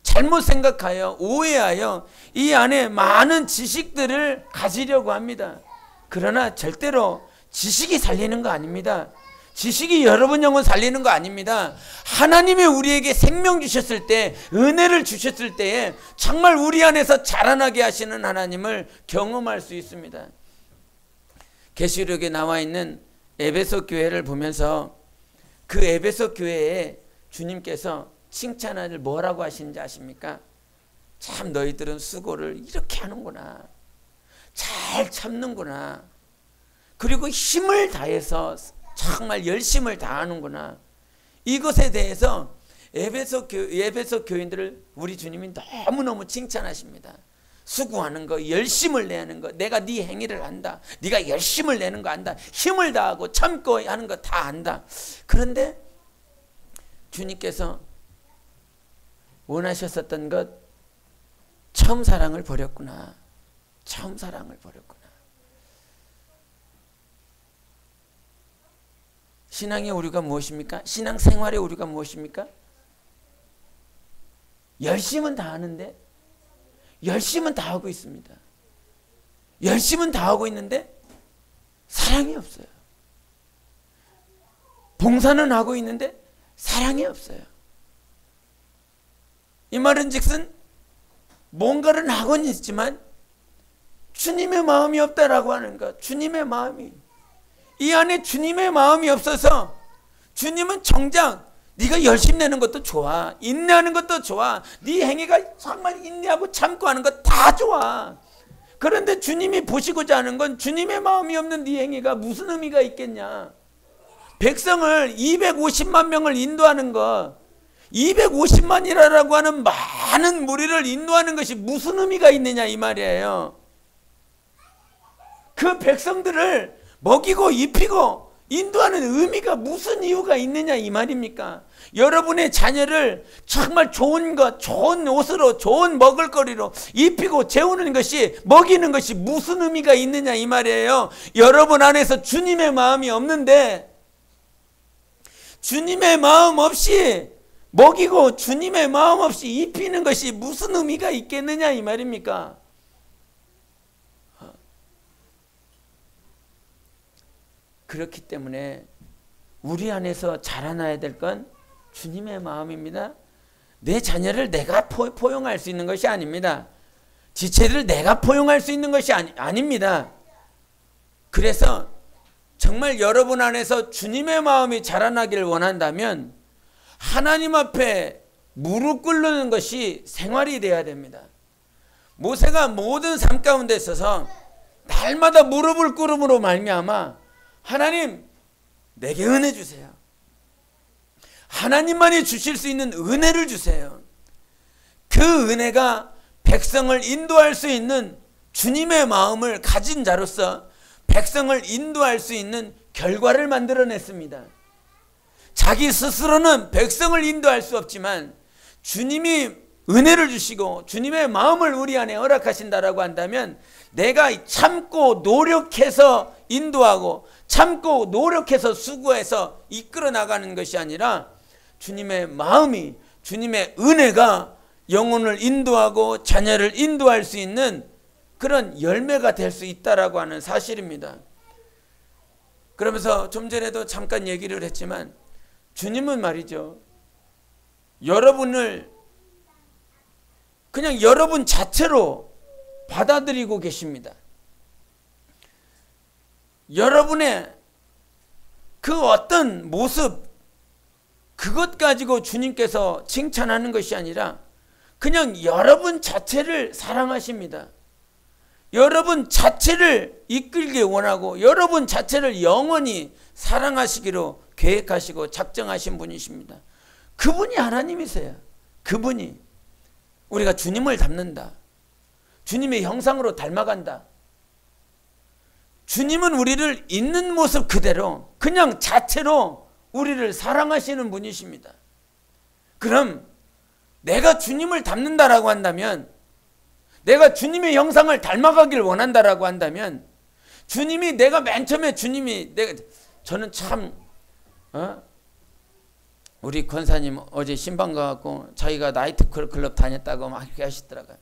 S1: 잘못 생각하여 오해하여 이 안에 많은 지식들을 가지려고 합니다. 그러나 절대로 지식이 살리는 거 아닙니다. 지식이 여러분 영혼 살리는 거 아닙니다. 하나님이 우리에게 생명 주셨을 때, 은혜를 주셨을 때에 정말 우리 안에서 자라나게 하시는 하나님을 경험할 수 있습니다. 계시록에 나와 있는 에베소 교회를 보면서 그 에베소 교회에 주님께서 칭찬을 뭐라고 하시는지 아십니까? 참 너희들은 수고를 이렇게 하는구나. 잘 참는구나. 그리고 힘을 다해서 정말 열심을 다하는구나. 이것에 대해서 에베소 교인들을 우리 주님이 너무너무 칭찬하십니다. 수고하는 거, 열심을 내는 거, 내가 네 행위를 안다. 네가 열심을 내는 거 안다. 힘을 다하고 참고 하는 거 다 안다. 그런데 주님께서 원하셨었던 것, 처음 사랑을 버렸구나. 처음 사랑을 버렸구나. 신앙의 오류가 무엇입니까? 신앙생활의 오류가 무엇입니까? 열심은 다 하는데, 열심은 다 하고 있습니다. 열심은 다 하고 있는데 사랑이 없어요. 봉사는 하고 있는데 사랑이 없어요. 이 말은 즉슨 뭔가를 하고는 있지만 주님의 마음이 없다라고 하는 것. 주님의 마음이, 이 안에 주님의 마음이 없어서, 주님은 정작 네가 열심 내는 것도 좋아, 인내하는 것도 좋아, 네 행위가 정말 인내하고 참고 하는 것 다 좋아. 그런데 주님이 보시고자 하는 건 주님의 마음이 없는 네 행위가 무슨 의미가 있겠냐. 백성을 250만 명을 인도하는 것, 250만이라고 하는 많은 무리를 인도하는 것이 무슨 의미가 있느냐 이 말이에요. 그 백성들을 먹이고 입히고 인도하는 의미가 무슨 이유가 있느냐 이 말입니까? 여러분의 자녀를 정말 좋은 것, 좋은 옷으로, 좋은 먹을거리로 입히고 재우는 것이, 먹이는 것이 무슨 의미가 있느냐 이 말이에요. 여러분 안에서 주님의 마음이 없는데, 주님의 마음 없이 먹이고 주님의 마음 없이 입히는 것이 무슨 의미가 있겠느냐 이 말입니까? 그렇기 때문에 우리 안에서 자라나야 될 건 주님의 마음입니다. 내 자녀를 내가 포용할 수 있는 것이 아닙니다. 지체를 내가 포용할 수 있는 것이 아닙니다. 그래서 정말 여러분 안에서 주님의 마음이 자라나기를 원한다면 하나님 앞에 무릎 꿇는 것이 생활이 되어야 됩니다. 모세가 모든 삶 가운데 있어서 날마다 무릎을 꿇음으로 말미암아 하나님 내게 은혜 주세요. 하나님만이 주실 수 있는 은혜를 주세요. 그 은혜가 백성을 인도할 수 있는 주님의 마음을 가진 자로서 백성을 인도할 수 있는 결과를 만들어냈습니다. 자기 스스로는 백성을 인도할 수 없지만 주님이 은혜를 주시고 주님의 마음을 우리 안에 허락하신다라고 한다면 내가 참고 노력해서 인도하고 참고 노력해서 수고해서 이끌어 나가는 것이 아니라 주님의 마음이, 주님의 은혜가 영혼을 인도하고 자녀를 인도할 수 있는 그런 열매가 될 수 있다라고 하는 사실입니다. 그러면서 좀 전에도 잠깐 얘기를 했지만 주님은 말이죠, 여러분을 그냥 여러분 자체로 받아들이고 계십니다. 여러분의 그 어떤 모습, 그것 가지고 주님께서 칭찬하는 것이 아니라 그냥 여러분 자체를 사랑하십니다. 여러분 자체를 이끌기 원하고 여러분 자체를 영원히 사랑하시기로 계획하시고 작정하신 분이십니다. 그분이 하나님이세요. 그분이 우리가 주님을 닮는다, 주님의 형상으로 닮아간다, 주님은 우리를 있는 모습 그대로 그냥 자체로 우리를 사랑하시는 분이십니다. 그럼 내가 주님을 닮는다라고 한다면, 내가 주님의 형상을 닮아가길 원한다라고 한다면, 주님이 내가 맨 처음에 주님이 저는 참 우리 권사님 어제 신방 가갖고 자기가 나이트 클럽 다녔다고 막 이렇게 하시더라고요.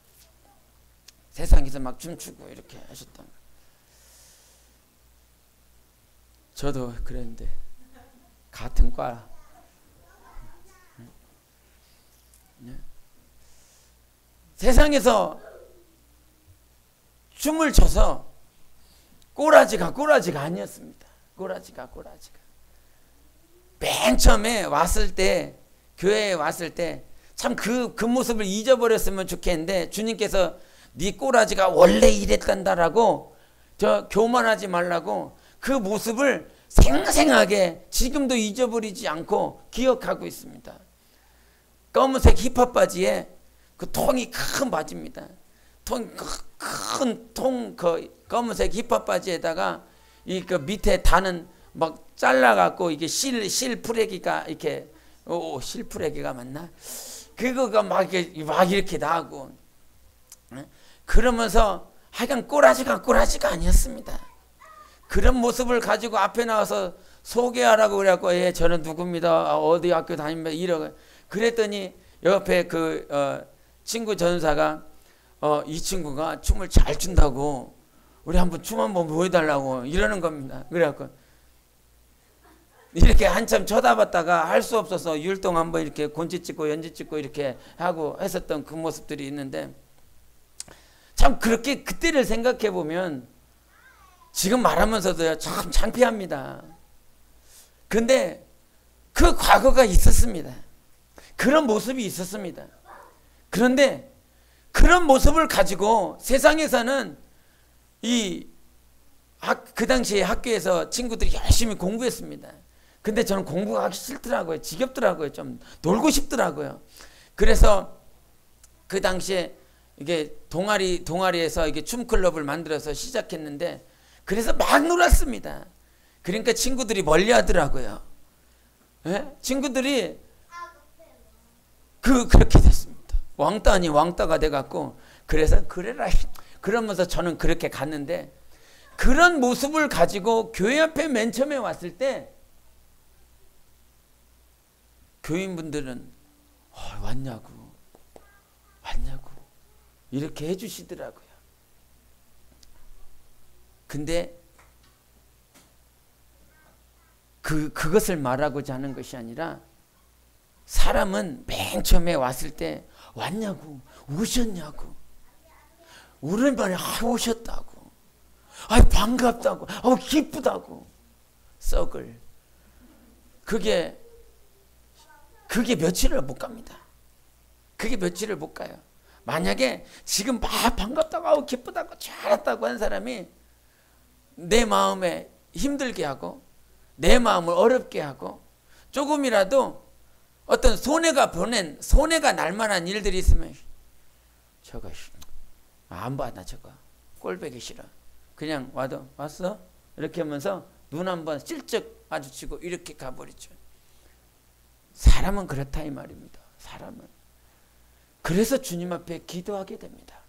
S1: 세상에서 막 춤추고 이렇게 하셨던. 저도 그랬는데 같은 과. 세상에서 춤을 춰서 꼬라지가 아니었습니다. 꼬라지가. 맨 처음에 왔을 때, 교회에 왔을 때 참 그 모습을 잊어버렸으면 좋겠는데, 주님께서 네 꼬라지가 원래 이랬단다라고 저 교만하지 말라고 그 모습을 생생하게 지금도 잊어버리지 않고 기억하고 있습니다. 검은색 힙합 바지에 그 통이 큰 바지입니다. 큰 통, 그 검은색 힙합 바지에다가 이 그 밑에 다는 막 잘라갖고 이게 실프레기가 이렇게, 실프레기가 맞나? 그거가 막 이렇게 나고, 그러면서 하여간 꼬라지가 아니었습니다. 그런 모습을 가지고 앞에 나와서 소개하라고 그래갖고, 예, 저는 누굽니다. 어디 학교 다닙니다. 이러고 그랬더니 옆에 그 친구 전사가 이 친구가 춤을 잘 춘다고 우리 한번 춤 한번 보여달라고 이러는 겁니다. 그래갖고 이렇게 한참 쳐다봤다가 할 수 없어서 율동 한번 이렇게 곤지 찍고 연지 찍고 이렇게 하고 했었던 그 모습들이 있는데, 참 그렇게 그때를 생각해 보면 지금 말하면서도 참 창피합니다. 근데 그 과거가 있었습니다. 그런 모습이 있었습니다. 그런데 그런 모습을 가지고 세상에서는 그 당시에 학교에서 친구들이 열심히 공부했습니다. 근데 저는 공부가 하기 싫더라고요. 지겹더라고요. 좀 놀고 싶더라고요. 그래서 그 당시에 이게 동아리에서 이게 춤클럽을 만들어서 시작했는데, 그래서 막 놀았습니다. 그러니까 친구들이 멀리 하더라고요. 예? 친구들이 그렇게 됐습니다. 왕따 아니 왕따가 돼갖고, 그래서 그래라 그러면서 저는 그렇게 갔는데, 그런 모습을 가지고 교회 앞에 맨 처음에 왔을 때 교인분들은 왔냐고 이렇게 해주시더라고요. 근데 그것을 말하고자 하는 것이 아니라, 사람은 맨 처음에 왔을 때 왔냐고, 오셨냐고, 오랜만에 오셨다고, 반갑다고, 기쁘다고, 썩을. 그게 며칠을 못 갑니다. 그게 며칠을 못 가요. 만약에 지금 막 반갑다고, 기쁘다고, 잘했다고 한 사람이 내 마음에 힘들게 하고 내 마음을 어렵게 하고 조금이라도 어떤 손해가 날 만한 일들이 있으면, 저거 안 봐, 나 저거 꼴보기 싫어, 그냥 왔어? 이렇게 하면서 눈 한번 실쩍 마주치고 이렇게 가버리죠. 사람은 그렇다 이 말입니다. 사람은. 그래서 주님 앞에 기도하게 됩니다.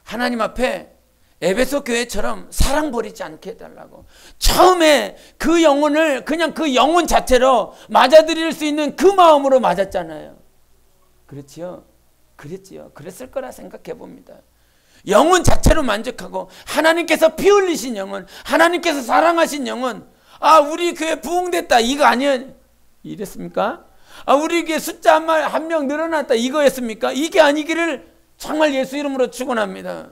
S1: 하나님 앞에 에베소 교회처럼 사랑 버리지 않게 해달라고. 처음에 그 영혼을 그냥 그 영혼 자체로 맞아들일 수 있는 그 마음으로 맞았잖아요. 그렇지요? 그랬지요. 그랬을 거라 생각해 봅니다. 영혼 자체로 만족하고, 하나님께서 피 흘리신 영혼, 하나님께서 사랑하신 영혼, 우리 교회 부흥됐다 이거 아니에요? 이랬습니까? 우리 교회 숫자 한 명 늘어났다 이거였습니까? 이게 아니기를 정말 예수 이름으로 축원합니다.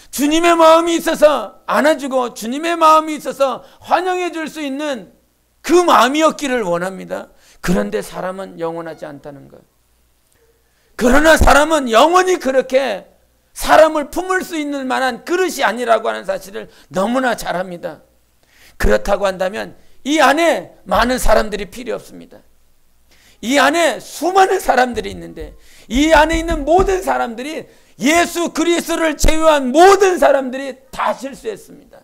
S1: 주님의 마음이 있어서 안아주고 주님의 마음이 있어서 환영해 줄 수 있는 그 마음이었기를 원합니다. 그런데 사람은 영원하지 않다는 것. 그러나 사람은 영원히 그렇게 사람을 품을 수 있는 만한 그릇이 아니라고 하는 사실을 너무나 잘 압니다. 그렇다고 한다면 이 안에 많은 사람들이 필요 없습니다. 이 안에 수많은 사람들이 있는데, 이 안에 있는 모든 사람들이, 예수 그리스도를 제외한 모든 사람들이 다 실수했습니다.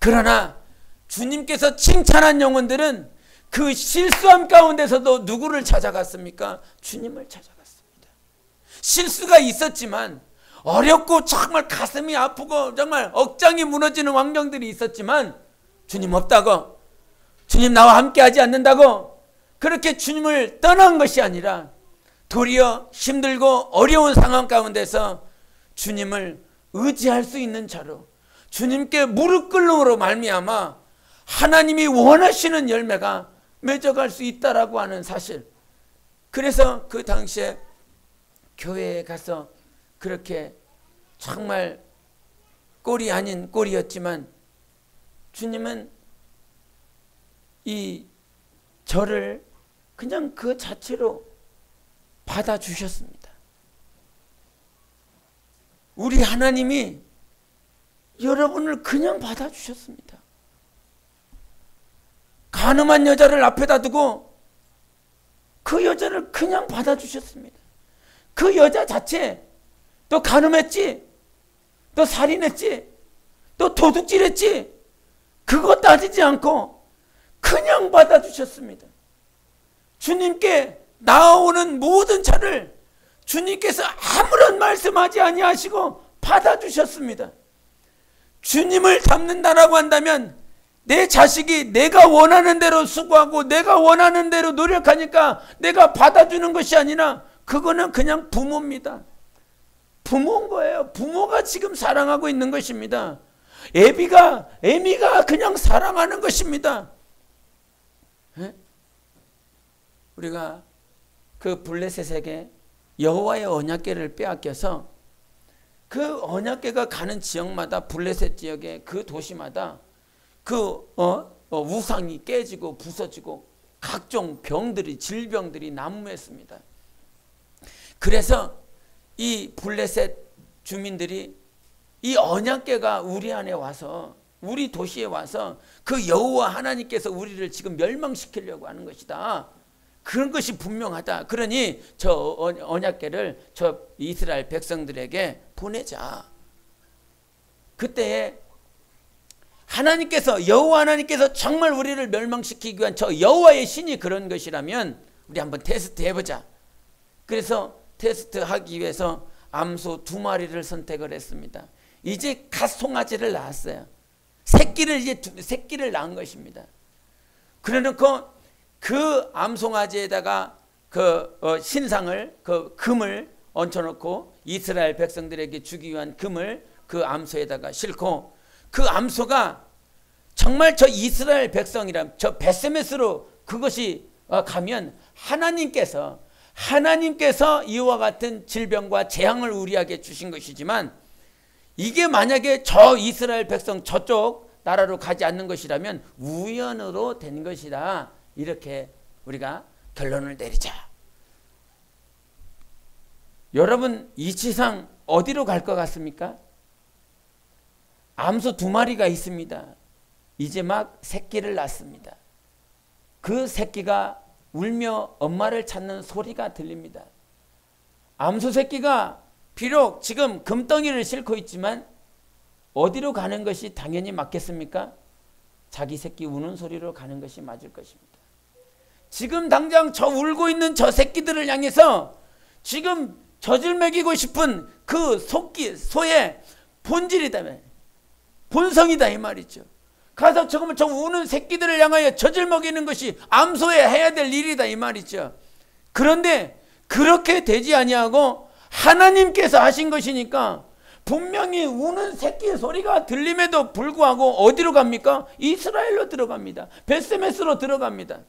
S1: 그러나 주님께서 칭찬한 영혼들은 그 실수함 가운데서도 누구를 찾아갔습니까? 주님을 찾아갔습니다. 실수가 있었지만, 어렵고 정말 가슴이 아프고 정말 억장이 무너지는 환경들이 있었지만, 주님 없다고, 주님 나와 함께 하지 않는다고 그렇게 주님을 떠난 것이 아니라 도리어 힘들고 어려운 상황 가운데서 주님을 의지할 수 있는 자로, 주님께 무릎 꿇음으로 말미암아 하나님이 원하시는 열매가 맺어갈 수 있다라고 하는 사실. 그래서 그 당시에 교회에 가서 그렇게 정말 꼴이 아닌 꼴이었지만 주님은 이 저를 그냥 그 자체로 받아주셨습니다. 우리 하나님이 여러분을 그냥 받아주셨습니다. 가늠한 여자를 앞에다 두고 그 여자를 그냥 받아주셨습니다. 그 여자 자체 또 가늠했지, 또 살인했지, 또 도둑질했지, 그거 따지지 않고 그냥 받아주셨습니다. 주님께 나오는 모든 자를 주님께서 아무런 말씀하지 아니하시고 받아주셨습니다. 주님을 닮는다라고 한다면 내 자식이 내가 원하는 대로 수고하고 내가 원하는 대로 노력하니까 내가 받아주는 것이 아니라 그거는 그냥 부모입니다. 부모인 거예요. 부모가 지금 사랑하고 있는 것입니다. 애미가 그냥 사랑하는 것입니다. 에? 우리가 그 블레셋에게 여호와의 언약궤를 빼앗겨서 그 언약궤가 가는 지역마다, 블레셋 지역의 그 도시마다 그 우상이 깨지고 부서지고 각종 병들이, 질병들이 난무했습니다. 그래서 이 블레셋 주민들이 이 언약궤가 우리 안에 와서, 우리 도시에 와서 그 여호와 하나님께서 우리를 지금 멸망시키려고 하는 것이다, 그런 것이 분명하다. 그러니 저 언약궤를 저 이스라엘 백성들에게 보내자. 그때에 하나님께서, 여호와 하나님께서 정말 우리를 멸망시키기 위한 저 여호와의 신이 그런 것이라면 우리 한번 테스트 해보자. 그래서 테스트하기 위해서 암소 2마리를 선택을 했습니다. 이제 갓 송아지를 낳았어요. 새끼를 낳은 것입니다. 그래놓고 그 암송아지에다가 그 신상을, 그 금을 얹혀놓고 이스라엘 백성들에게 주기 위한 금을 그 암소에다가 싣고, 그 암소가 정말 저 이스라엘 백성이라면 저 베세메스로 그것이 가면 하나님께서 이와 같은 질병과 재앙을 우리에게 주신 것이지만, 이게 만약에 저 이스라엘 백성 저쪽 나라로 가지 않는 것이라면 우연으로 된 것이다, 이렇게 우리가 결론을 내리자. 여러분, 이치상 어디로 갈 것 같습니까? 암소 2마리가 있습니다. 이제 막 새끼를 낳습니다. 그 새끼가 울며 엄마를 찾는 소리가 들립니다. 암소 새끼가 비록 지금 금덩이를 싣고 있지만 어디로 가는 것이 당연히 맞겠습니까? 자기 새끼 우는 소리로 가는 것이 맞을 것입니다. 지금 당장 저 울고 있는 저 새끼들을 향해서 지금 젖을 먹이고 싶은 그 소의 본질이다면, 본성이다 이 말이죠. 가서 저 우는 새끼들을 향하여 젖을 먹이는 것이 암소에 해야 될 일이다 이 말이죠. 그런데 그렇게 되지 아니하고 하나님께서 하신 것이니까 분명히 우는 새끼의 소리가 들림에도 불구하고 어디로 갑니까? 이스라엘로 들어갑니다. 베세메스로 들어갑니다.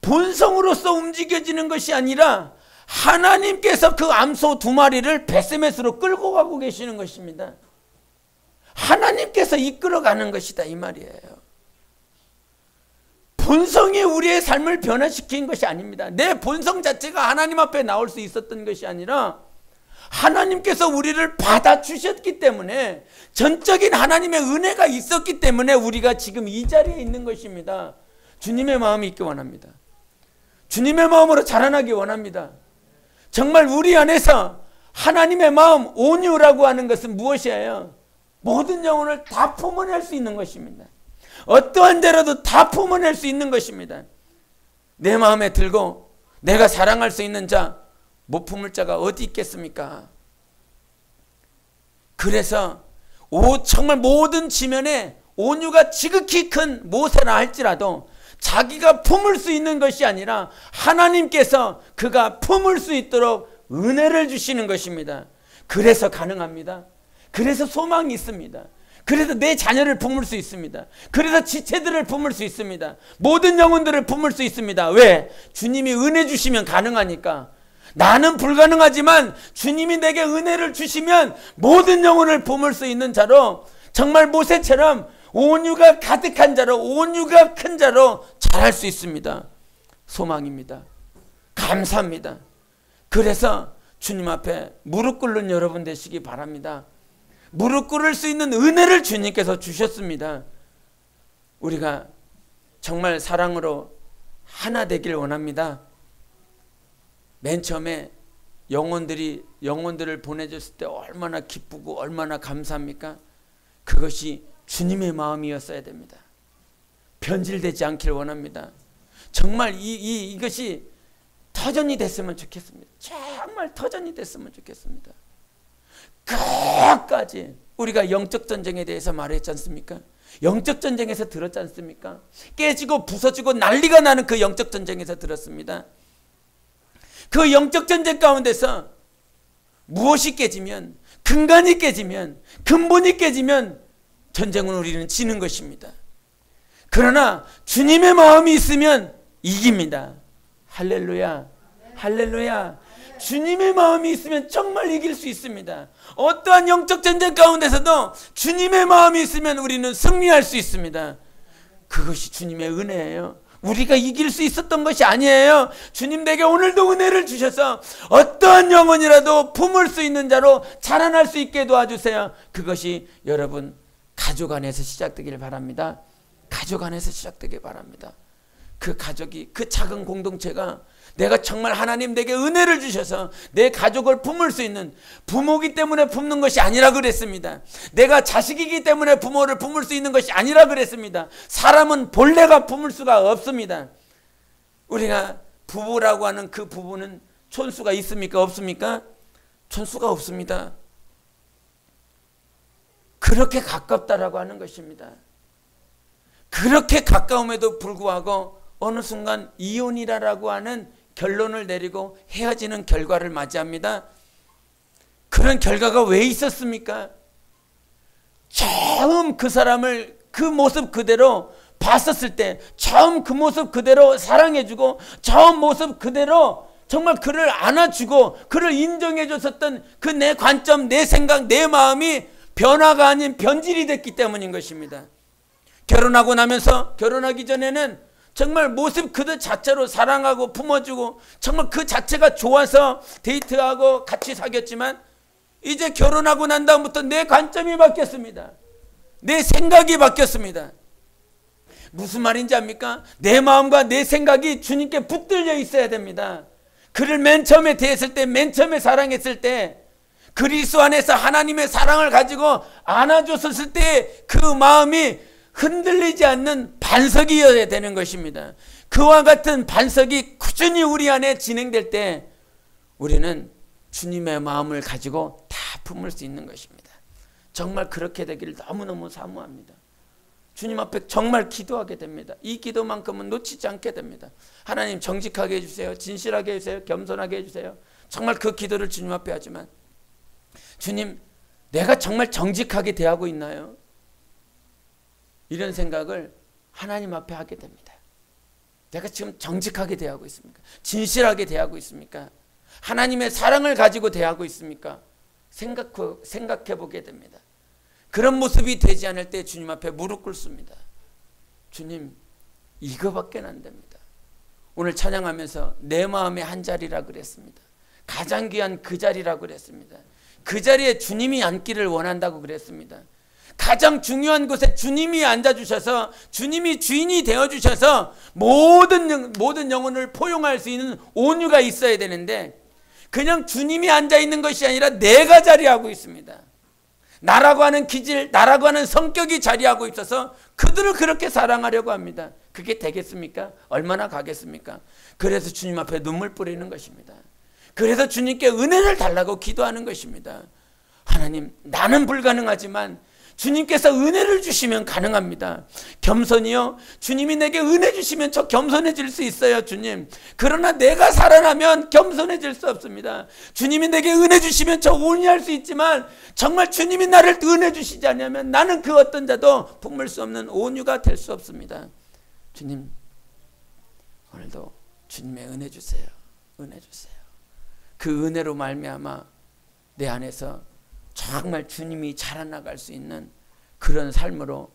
S1: 본성으로서 움직여지는 것이 아니라 하나님께서 그 암소 2마리를 베세메스로 끌고 가고 계시는 것입니다. 하나님께서 이끌어가는 것이다 이 말이에요. 본성이 우리의 삶을 변화시킨 것이 아닙니다. 내 본성 자체가 하나님 앞에 나올 수 있었던 것이 아니라 하나님께서 우리를 받아주셨기 때문에, 전적인 하나님의 은혜가 있었기 때문에 우리가 지금 이 자리에 있는 것입니다. 주님의 마음이 있기 원합니다. 주님의 마음으로 자라나기 원합니다. 정말 우리 안에서 하나님의 마음, 온유라고 하는 것은 무엇이에요? 모든 영혼을 다 품어낼 수 있는 것입니다. 어떠한 죄라도 다 품어낼 수 있는 것입니다. 내 마음에 들고 내가 사랑할 수 있는 자, 못 품을 자가 어디 있겠습니까? 그래서 정말 모든 지면에 온유가 지극히 큰 모세라 할지라도 자기가 품을 수 있는 것이 아니라 하나님께서 그가 품을 수 있도록 은혜를 주시는 것입니다. 그래서 가능합니다. 그래서 소망이 있습니다. 그래서 내 자녀를 품을 수 있습니다. 그래서 지체들을 품을 수 있습니다. 모든 영혼들을 품을 수 있습니다. 왜? 주님이 은혜 주시면 가능하니까. 나는 불가능하지만 주님이 내게 은혜를 주시면 모든 영혼을 품을 수 있는 자로, 정말 모세처럼 온유가 가득한 자로, 온유가 큰 자로 자랄 수 있습니다. 소망입니다. 감사합니다. 그래서 주님 앞에 무릎 꿇는 여러분 되시기 바랍니다. 무릎 꿇을 수 있는 은혜를 주님께서 주셨습니다. 우리가 정말 사랑으로 하나 되길 원합니다. 맨 처음에 영혼들을 보내줬을 때 얼마나 기쁘고 얼마나 감사합니까? 그것이 주님의 마음이었어야 됩니다. 변질되지 않길 원합니다. 정말 이것이 터전이 됐으면 좋겠습니다. 정말 터전이 됐으면 좋겠습니다. 끝까지 우리가 영적 전쟁에 대해서 말했지 않습니까? 영적 전쟁에서 들었지 않습니까? 깨지고 부서지고 난리가 나는 그 영적 전쟁에서 들었습니다. 그 영적 전쟁 가운데서 무엇이 깨지면, 근간이 깨지면, 근본이 깨지면 전쟁은 우리는 지는 것입니다. 그러나 주님의 마음이 있으면 이깁니다. 할렐루야, 할렐루야. 주님의 마음이 있으면 정말 이길 수 있습니다. 어떠한 영적 전쟁 가운데서도 주님의 마음이 있으면 우리는 승리할 수 있습니다. 그것이 주님의 은혜예요. 우리가 이길 수 있었던 것이 아니에요. 주님 내게 오늘도 은혜를 주셔서 어떠한 영혼이라도 품을 수 있는 자로 자라날 수 있게 도와주세요. 그것이 여러분 가족 안에서 시작되길 바랍니다. 가족 안에서 시작되길 바랍니다. 그 가족이, 그 작은 공동체가 내가 정말 하나님 내게 은혜를 주셔서 내 가족을 품을 수 있는, 부모이기 때문에 품는 것이 아니라 그랬습니다. 내가 자식이기 때문에 부모를 품을 수 있는 것이 아니라 그랬습니다. 사람은 본래가 품을 수가 없습니다. 우리가 부부라고 하는 그 부부는 촌수가 있습니까? 없습니까? 촌수가 없습니다. 그렇게 가깝다라고 하는 것입니다. 그렇게 가까움에도 불구하고 어느 순간 이혼이라고 하는 결론을 내리고 헤어지는 결과를 맞이합니다. 그런 결과가 왜 있었습니까? 처음 그 사람을 그 모습 그대로 봤었을 때, 처음 그 모습 그대로 사랑해주고, 처음 모습 그대로 정말 그를 안아주고 그를 인정해줬었던 그 내 관점, 내 생각, 내 마음이 변화가 아닌 변질이 됐기 때문인 것입니다. 결혼하고 나면서, 결혼하기 전에는 정말 모습 그 자체로 사랑하고 품어주고 정말 그 자체가 좋아서 데이트하고 같이 사귀었지만, 이제 결혼하고 난 다음부터 내 관점이 바뀌었습니다. 내 생각이 바뀌었습니다. 무슨 말인지 압니까? 내 마음과 내 생각이 주님께 붙들려 있어야 됩니다. 그를 맨 처음에 대했을 때, 맨 처음에 사랑했을 때, 그리스도 안에서 하나님의 사랑을 가지고 안아줬을 때 그 마음이 흔들리지 않는 반석이어야 되는 것입니다. 그와 같은 반석이 꾸준히 우리 안에 진행될 때 우리는 주님의 마음을 가지고 다 품을 수 있는 것입니다. 정말 그렇게 되기를 너무너무 사모합니다. 주님 앞에 정말 기도하게 됩니다. 이 기도만큼은 놓치지 않게 됩니다. 하나님 정직하게 해주세요. 진실하게 해주세요. 겸손하게 해주세요. 정말 그 기도를 주님 앞에 하지만, 주님 내가 정말 정직하게 대하고 있나요? 이런 생각을 하나님 앞에 하게 됩니다. 내가 지금 정직하게 대하고 있습니까? 진실하게 대하고 있습니까? 하나님의 사랑을 가지고 대하고 있습니까? 생각해 보게 됩니다. 그런 모습이 되지 않을 때 주님 앞에 무릎 꿇습니다. 주님, 이거밖에 안 됩니다. 오늘 찬양하면서 내 마음의 한 자리라 그랬습니다. 가장 귀한 그 자리라고 그랬습니다. 그 자리에 주님이 앉기를 원한다고 그랬습니다. 가장 중요한 곳에 주님이 앉아주셔서, 주님이 주인이 되어주셔서 모든 영혼을 포용할 수 있는 온유가 있어야 되는데, 그냥 주님이 앉아있는 것이 아니라 내가 자리하고 있습니다. 나라고 하는 기질, 나라고 하는 성격이 자리하고 있어서 그들을 그렇게 사랑하려고 합니다. 그게 되겠습니까? 얼마나 가겠습니까? 그래서 주님 앞에 눈물 뿌리는 것입니다. 그래서 주님께 은혜를 달라고 기도하는 것입니다. 하나님, 나는 불가능하지만 주님께서 은혜를 주시면 가능합니다. 겸손이요, 주님이 내게 은혜 주시면 저 겸손해질 수 있어요, 주님. 그러나 내가 살아나면 겸손해질 수 없습니다. 주님이 내게 은혜 주시면 저 온유할 수 있지만 정말 주님이 나를 은혜 주시지 않으면 나는 그 어떤 자도 품을 수 없는 온유가 될 수 없습니다. 주님, 오늘도 주님의 은혜 주세요. 은혜 주세요. 그 은혜로 말미암아 내 안에서 정말 주님이 자라나갈 수 있는 그런 삶으로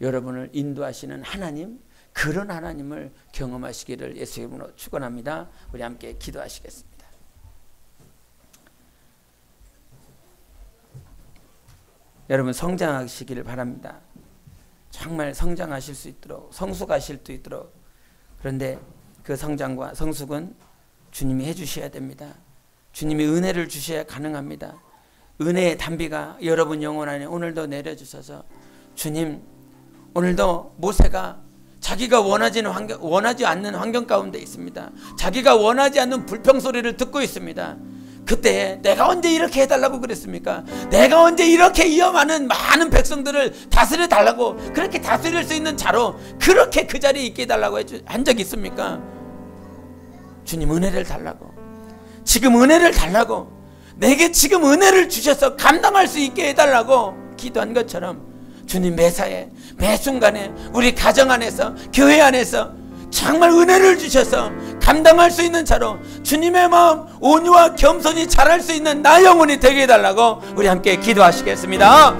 S1: 여러분을 인도하시는 하나님, 그런 하나님을 경험하시기를 예수의 이름으로 축원합니다. 우리 함께 기도하시겠습니다. 여러분 성장하시기를 바랍니다. 정말 성장하실 수 있도록, 성숙하실 수 있도록. 그런데 그 성장과 성숙은 주님이 해주셔야 됩니다. 주님이 은혜를 주셔야 가능합니다. 은혜의 단비가 여러분 영혼 안에 오늘도 내려주셔서, 주님, 오늘도 모세가 자기가 원하지 않는 환경 가운데 있습니다. 자기가 원하지 않는 불평소리를 듣고 있습니다. 그때 내가 언제 이렇게 해달라고 그랬습니까? 내가 언제 이렇게 이 많은 백성들을 다스려 달라고, 그렇게 다스릴 수 있는 자로 그렇게 그 자리에 있게 해달라고 한 적이 있습니까? 주님, 은혜를 달라고, 지금 은혜를 달라고, 내게 지금 은혜를 주셔서 감당할 수 있게 해달라고 기도한 것처럼 주님, 매사에 매순간에 우리 가정 안에서, 교회 안에서 정말 은혜를 주셔서 감당할 수 있는 자로 주님의 마음, 온유와 겸손히 자랄 수 있는 나 영혼이 되게 해달라고 우리 함께 기도하시겠습니다.